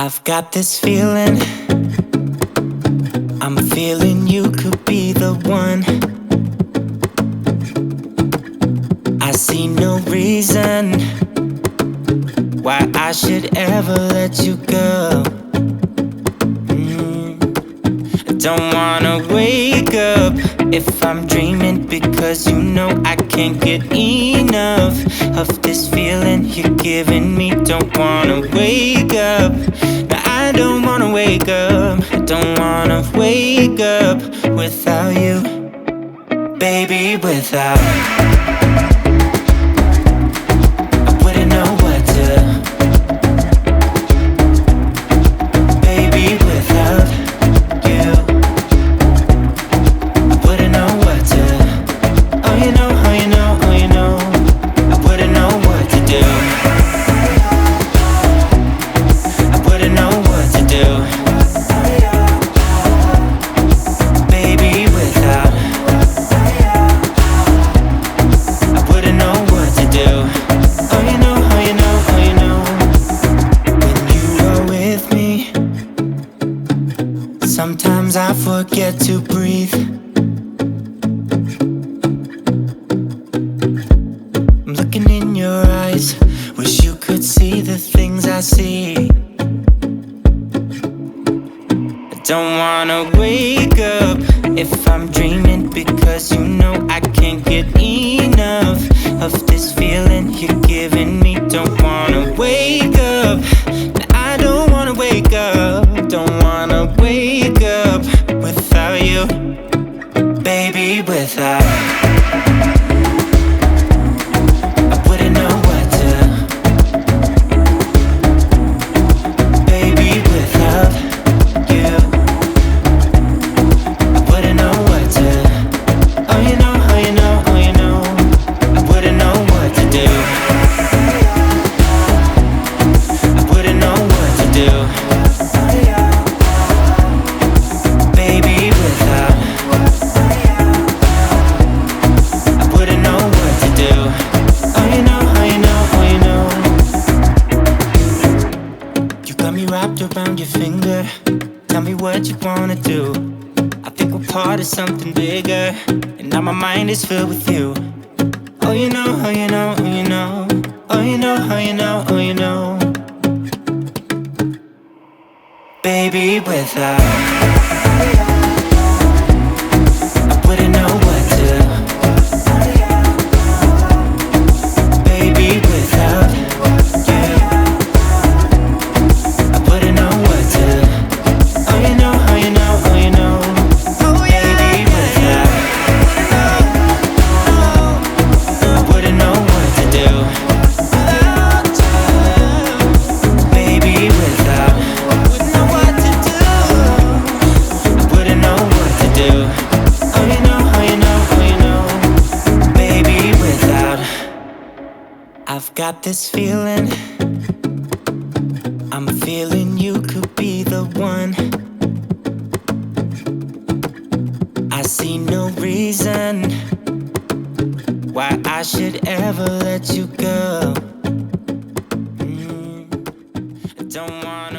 I've got this feeling, I'm feeling you could be the one. I see no reason why I should ever let you go. I don't wanna wake up if I'm dreaming, because you know I can't get enough of this feeling you're giving me. Don't wanna wake up, no, I don't wanna wake up. I don't wanna wake up without you, baby, without. I wouldn't know what to, baby, without you. I wouldn't know what to, oh you know, oh you know, oh you know. I wouldn't know what to do, I wouldn't know what to do, baby, without. I wouldn't know what to do, oh you know, oh you know, oh you know. When you are with me, sometimes I forget to breathe. I'm looking in your eyes, wish you could see the things I see. I don't wanna wake up if I'm dreaming, because you know I can't get enough of this feeling you're giving me. Don't wanna wake up, no, I don't wanna wake up. Don't wanna wake up without you, baby, without. I wouldn't know what to, baby, without you. I wouldn't know what to, oh you know, oh you know, oh you know. I wouldn't know what to do, I wouldn't know what to do, baby, without. I wouldn't know what to do, oh you know, oh you know, oh you know. You got me wrapped around your finger, tell me what you wanna do. I think we're part of something bigger, and now my mind is filled with you. Oh you know, oh you know, oh you know. Oh you know, oh you know, oh you know. Baby, without. I wouldn't know what to, baby, without you. I wouldn't know what to, oh you know, oh you know, oh you know. Baby, without. I wouldn't know what to do, baby, without. I wouldn't know what to do, I wouldn't know what to do, oh you know, oh you know, oh you know. Baby, without. I've got this feeling, I'm feeling you could be the one. I see no reason why I should ever let you go. I don't wanna